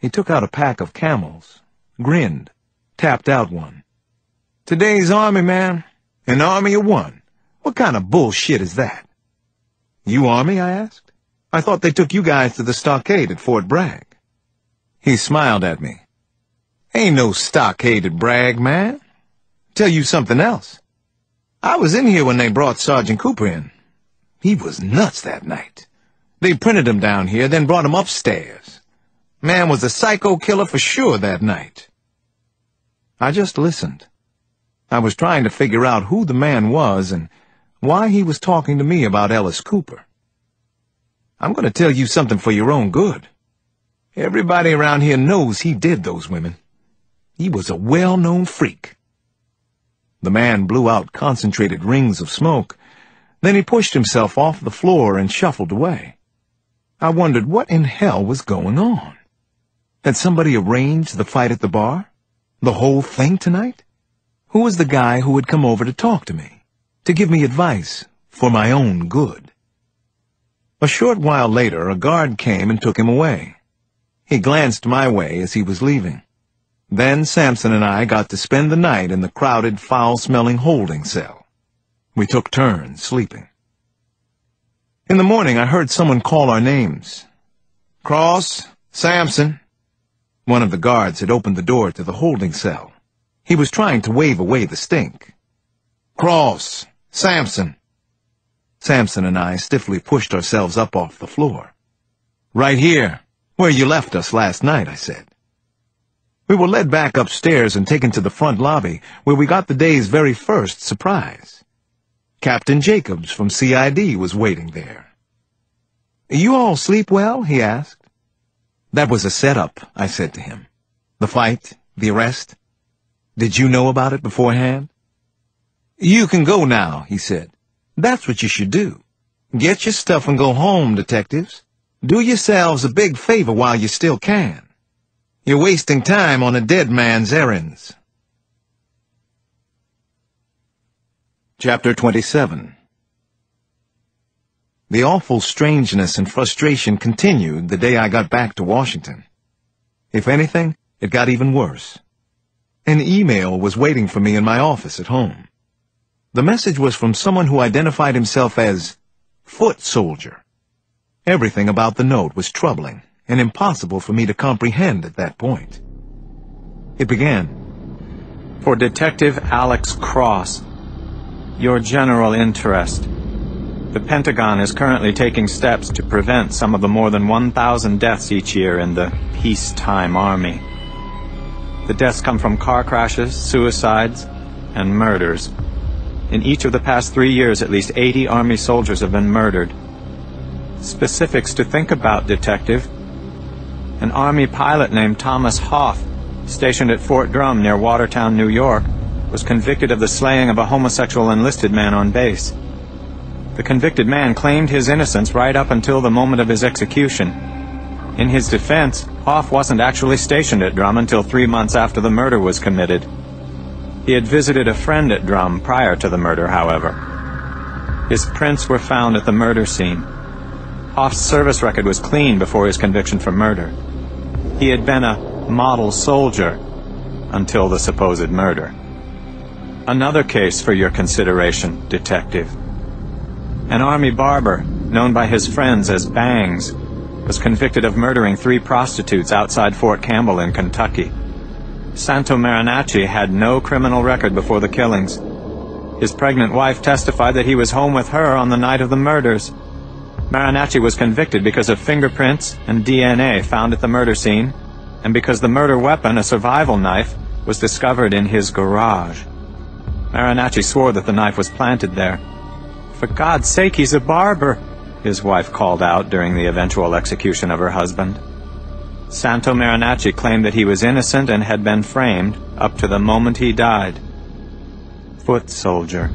He took out a pack of Camels, grinned, tapped out one. "Today's Army, man. An army of one. What kind of bullshit is that?" "You Army?" I asked. "I thought they took you guys to the stockade at Fort Bragg." He smiled at me. "Ain't no stockade at Bragg, man. Tell you something else. I was in here when they brought Sergeant Cooper in. He was nuts that night. They printed him down here, then brought him upstairs. Man was a psycho killer for sure that night." I just listened. I was trying to figure out who the man was and why he was talking to me about Ellis Cooper. "I'm going to tell you something for your own good. Everybody around here knows he did those women. He was a well-known freak." The man blew out concentrated rings of smoke. Then he pushed himself off the floor and shuffled away. I wondered what in hell was going on. Had somebody arranged the fight at the bar? The whole thing tonight? Who was the guy who had come over to talk to me, to give me advice for my own good? A short while later, a guard came and took him away. He glanced my way as he was leaving. Then Sampson and I got to spend the night in the crowded, foul-smelling holding cell. We took turns sleeping. In the morning, I heard someone call our names. "Cross, Sampson." One of the guards had opened the door to the holding cell. He was trying to wave away the stink. "Cross, Sampson." Sampson and I stiffly pushed ourselves up off the floor. "Right here, where you left us last night," I said. We were led back upstairs and taken to the front lobby, where we got the day's very first surprise. Captain Jacobs from CID was waiting there. "You all sleep well?" he asked. "That was a setup," I said to him. "The fight, the arrest. Did you know about it beforehand?" "You can go now," he said. "That's what you should do. Get your stuff and go home, detectives. Do yourselves a big favor while you still can. You're wasting time on a dead man's errands." Chapter 27. The awful strangeness and frustration continued the day I got back to Washington. If anything, it got even worse. An email was waiting for me in my office at home. The message was from someone who identified himself as Foot Soldier. Everything about the note was troubling and impossible for me to comprehend at that point. It began, "For Detective Alex Cross, your general interest. The Pentagon is currently taking steps to prevent some of the more than 1,000 deaths each year in the peacetime Army. The deaths come from car crashes, suicides, and murders. In each of the past 3 years, at least 80 Army soldiers have been murdered. Specifics to think about, Detective. An Army pilot named Thomas Hoff, stationed at Fort Drum near Watertown, New York, was convicted of the slaying of a homosexual enlisted man on base. The convicted man claimed his innocence right up until the moment of his execution. In his defense, Hoff wasn't actually stationed at Drum until 3 months after the murder was committed. He had visited a friend at Drum prior to the murder, however. His prints were found at the murder scene. Hoff's service record was clean before his conviction for murder. He had been a model soldier until the supposed murder. Another case for your consideration, Detective. An Army barber, known by his friends as Bangs, was convicted of murdering 3 prostitutes outside Fort Campbell in Kentucky. Santo Marinacci had no criminal record before the killings. His pregnant wife testified that he was home with her on the night of the murders. Marinacci was convicted because of fingerprints and DNA found at the murder scene, and because the murder weapon, a survival knife, was discovered in his garage. Marinacci swore that the knife was planted there. "For God's sake, he's a barber," his wife called out during the eventual execution of her husband. Santo Marinacci claimed that he was innocent and had been framed up to the moment he died. Foot Soldier.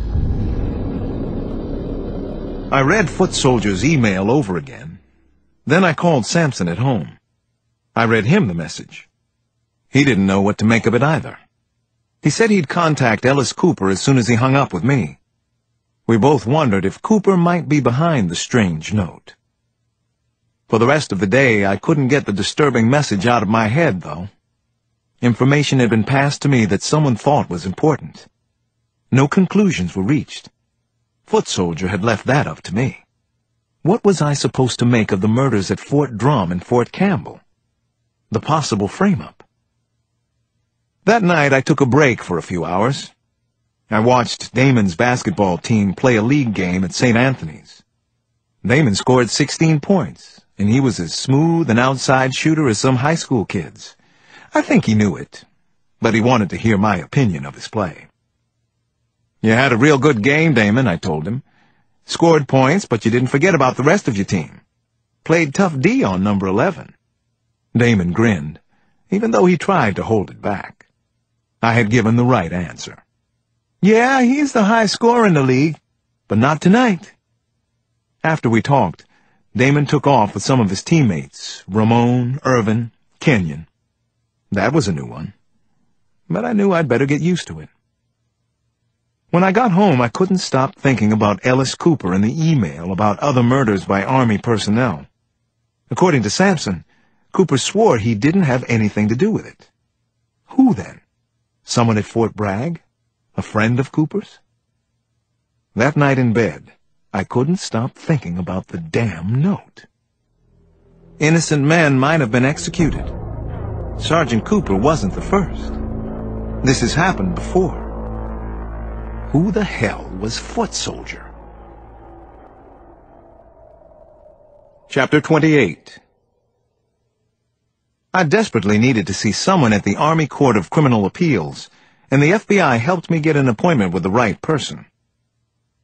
I read Foot Soldier's email over again. Then I called Sampson at home. I read him the message. He didn't know what to make of it either. He said he'd contact Ellis Cooper as soon as he hung up with me. We both wondered if Cooper might be behind the strange note. For the rest of the day, I couldn't get the disturbing message out of my head, though. Information had been passed to me that someone thought was important. No conclusions were reached. Foot Soldier had left that up to me. What was I supposed to make of the murders at Fort Drum and Fort Campbell? The possible frame-up. That night, I took a break for a few hours. I watched Damon's basketball team play a league game at St. Anthony's. Damon scored 16 points, and he was as smooth an outside shooter as some high school kids. I think he knew it, but he wanted to hear my opinion of his play. "You had a real good game, Damon," I told him. "Scored points, but you didn't forget about the rest of your team. Played tough D on number 11. Damon grinned, even though he tried to hold it back. I had given the right answer. "Yeah, he's the high scorer in the league, but not tonight." After we talked, Damon took off with some of his teammates, Ramon, Irvin, Kenyon. That was a new one, but I knew I'd better get used to it. When I got home, I couldn't stop thinking about Ellis Cooper and the email about other murders by Army personnel. According to Sampson, Cooper swore he didn't have anything to do with it. Who then? Someone at Fort Bragg? A friend of Cooper's? That night in bed, I couldn't stop thinking about the damn note. Innocent men might have been executed. Sergeant Cooper wasn't the first. This has happened before. Who the hell was Foot Soldier? Chapter 28. I desperately needed to see someone at the Army Court of Criminal Appeals, and the FBI helped me get an appointment with the right person.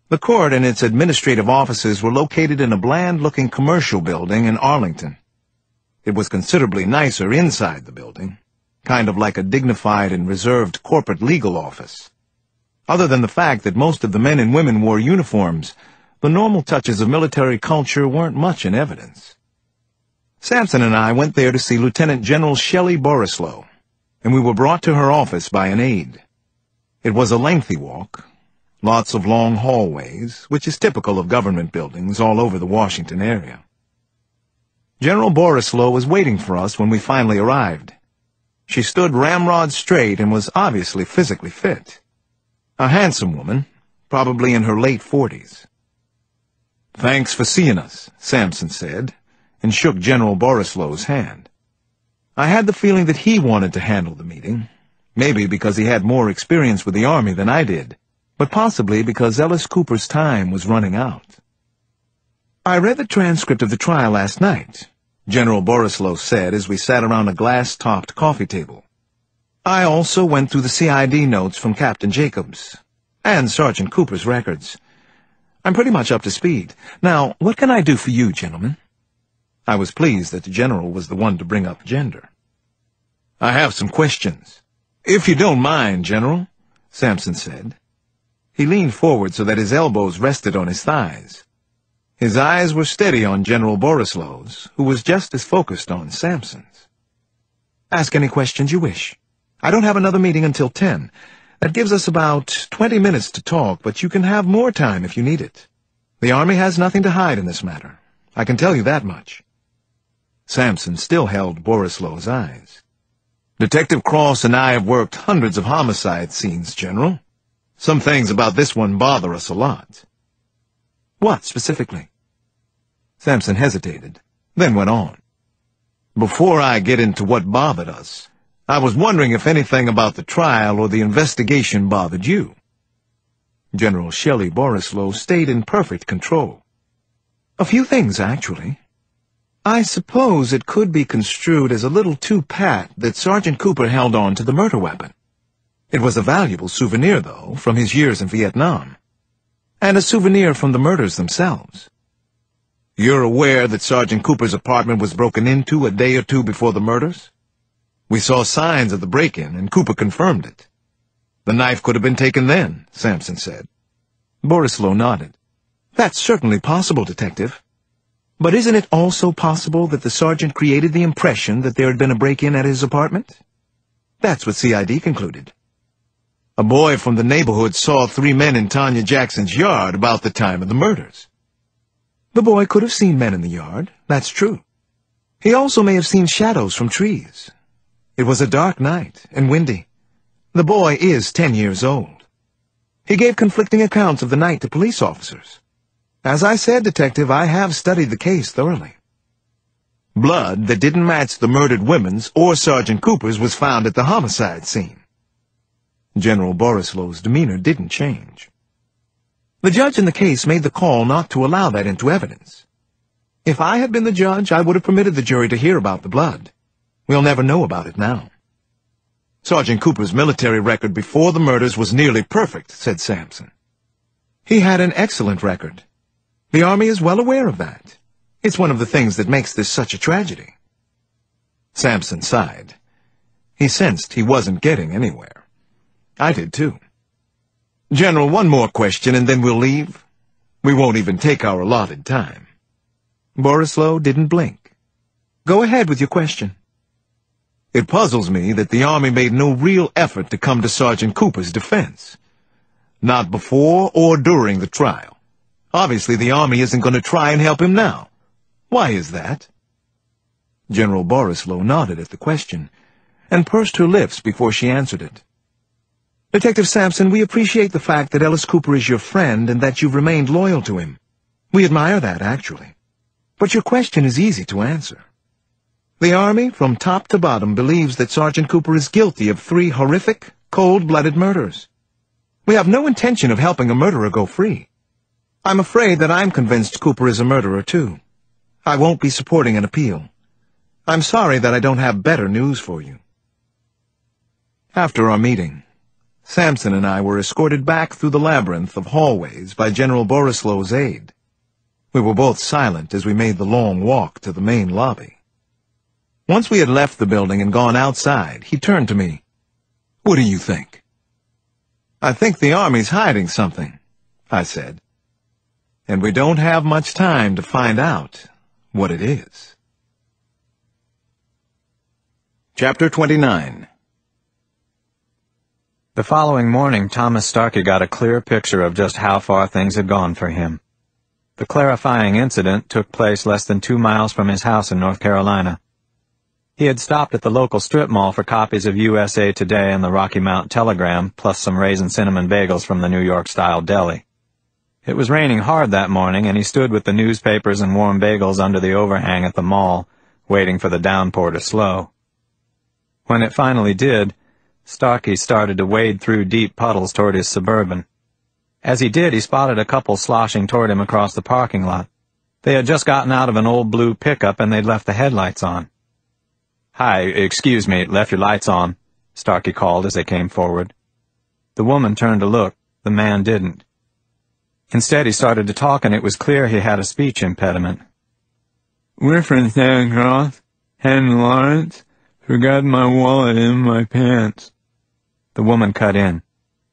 The court and its administrative offices were located in a bland-looking commercial building in Arlington. It was considerably nicer inside the building, kind of like a dignified and reserved corporate legal office. Other than the fact that most of the men and women wore uniforms, the normal touches of military culture weren't much in evidence. Sampson and I went there to see Lieutenant General Shelley Borislow, and we were brought to her office by an aide. It was a lengthy walk, lots of long hallways, which is typical of government buildings all over the Washington area. General Borislow was waiting for us when we finally arrived. She stood ramrod straight and was obviously physically fit. A handsome woman, probably in her late 40s. "Thanks for seeing us," Sampson said, and shook General Borislow's hand. I had the feeling that he wanted to handle the meeting, maybe because he had more experience with the Army than I did, but possibly because Ellis Cooper's time was running out. "I read the transcript of the trial last night," General Borislow said as we sat around a glass-topped coffee table. "I also went through the CID notes from Captain Jacobs and Sergeant Cooper's records. I'm pretty much up to speed. Now, what can I do for you, gentlemen?" I was pleased that the general was the one to bring up gender. "I have some questions." "If you don't mind, General," Sampson said. He leaned forward so that his elbows rested on his thighs. His eyes were steady on General Borislow's, who was just as focused on Sampson's. "Ask any questions you wish. I don't have another meeting until 10. That gives us about 20 minutes to talk, but you can have more time if you need it. The Army has nothing to hide in this matter. I can tell you that much." Sampson still held Borislow's eyes. "Detective Cross and I have worked hundreds of homicide scenes, General. Some things about this one bother us a lot." "What, specifically?" Sampson hesitated, then went on. "Before I get into what bothered us, I was wondering if anything about the trial or the investigation bothered you." General Shelley Borislow stayed in perfect control. "A few things, actually. I suppose it could be construed as a little too pat that Sergeant Cooper held on to the murder weapon. It was a valuable souvenir, though, from his years in Vietnam, and a souvenir from the murders themselves. You're aware that Sergeant Cooper's apartment was broken into a day or two before the murders? We saw signs of the break-in, and Cooper confirmed it. The knife could have been taken then, Sampson said. Borislow nodded. "That's certainly possible, Detective. But isn't it also possible that the sergeant created the impression that there had been a break-in at his apartment? That's what CID concluded. A boy from the neighborhood saw 3 men in Tanya Jackson's yard about the time of the murders. The boy could have seen men in the yard, that's true. He also may have seen shadows from trees. It was a dark night and windy. The boy is 10 years old. He gave conflicting accounts of the night to police officers. As I said, Detective, I have studied the case thoroughly. Blood that didn't match the murdered women's or Sergeant Cooper's was found at the homicide scene. General Borislow's demeanor didn't change. The judge in the case made the call not to allow that into evidence. If I had been the judge, I would have permitted the jury to hear about the blood. We'll never know about it now. Sergeant Cooper's military record before the murders was nearly perfect, said Sampson. He had an excellent record. The Army is well aware of that. It's one of the things that makes this such a tragedy. Sampson sighed. He sensed he wasn't getting anywhere. I did too. General, one more question and then we'll leave. We won't even take our allotted time. Borislow didn't blink. Go ahead with your question. It puzzles me that the Army made no real effort to come to Sergeant Cooper's defense. Not before or during the trial. Obviously, the Army isn't going to try and help him now. Why is that? General Borislow nodded at the question and pursed her lips before she answered it. Detective Sampson, we appreciate the fact that Ellis Cooper is your friend and that you've remained loyal to him. We admire that, actually. But your question is easy to answer. The Army, from top to bottom, believes that Sergeant Cooper is guilty of 3 horrific, cold-blooded murders. We have no intention of helping a murderer go free. I'm afraid that I'm convinced Cooper is a murderer, too. I won't be supporting an appeal. I'm sorry that I don't have better news for you. After our meeting, Sampson and I were escorted back through the labyrinth of hallways by General Borislow's aide. We were both silent as we made the long walk to the main lobby. Once we had left the building and gone outside, he turned to me. What do you think? I think the Army's hiding something, I said. And we don't have much time to find out what it is. Chapter 29. The following morning, Thomas Starkey got a clear picture of just how far things had gone for him. The clarifying incident took place less than 2 miles from his house in North Carolina. He had stopped at the local strip mall for copies of USA Today and the Rocky Mount Telegram, plus some raisin cinnamon bagels from the New York-style deli. It was raining hard that morning, and he stood with the newspapers and warm bagels under the overhang at the mall, waiting for the downpour to slow. When it finally did, Starkey started to wade through deep puddles toward his Suburban. As he did, he spotted a couple sloshing toward him across the parking lot. They had just gotten out of an old blue pickup, and they'd left the headlights on. "Hi, excuse me, left your lights on," Starkey called as they came forward. The woman turned to look. The man didn't. Instead, he started to talk, and it was clear he had a speech impediment. "We're from Santa Claus, heading Lawrence. Forgot my wallet in my pants." The woman cut in.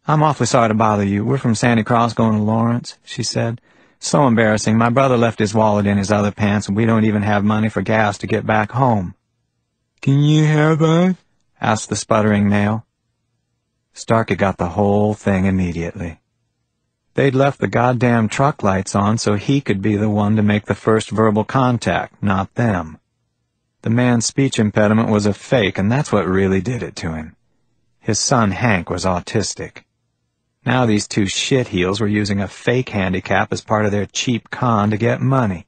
"I'm awfully sorry to bother you. We're from Sandy Cross going to Lawrence," she said. "So embarrassing. My brother left his wallet in his other pants, and we don't even have money for gas to get back home." "Can you help us?" asked the sputtering male. Starkey got the whole thing immediately. They'd left the goddamn truck lights on so he could be the one to make the first verbal contact, not them. The man's speech impediment was a fake, and that's what really did it to him. His son Hank was autistic. Now these 2 shitheels were using a fake handicap as part of their cheap con to get money.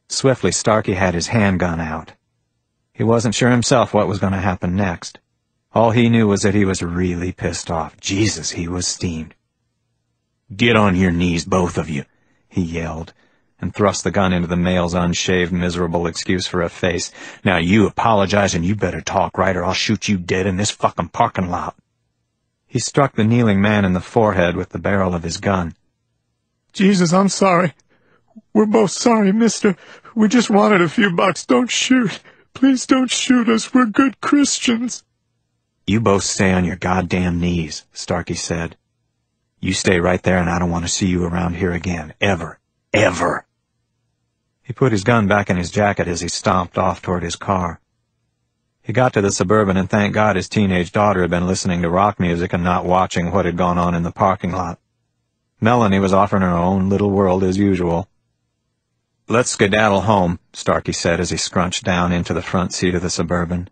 Swiftly, Starkey had his handgun out. He wasn't sure himself what was going to happen next. All he knew was that he was really pissed off. Jesus, he was steamed. "Get on your knees, both of you," he yelled, and thrust the gun into the male's unshaved, miserable excuse for a face. "Now you apologize, and you better talk right, or I'll shoot you dead in this fucking parking lot." He struck the kneeling man in the forehead with the barrel of his gun. "Jesus, I'm sorry. We're both sorry, mister. We just wanted a few bucks. Don't shoot. Please don't shoot us. We're good Christians." "You both stay on your goddamn knees," Starkey said. "You stay right there, and I don't want to see you around here again. Ever. Ever." He put his gun back in his jacket as he stomped off toward his car. He got to the Suburban, and thank God his teenage daughter had been listening to rock music and not watching what had gone on in the parking lot. Melanie was off in her own little world as usual. Let's skedaddle home, Starkey said as he scrunched down into the front seat of the Suburban.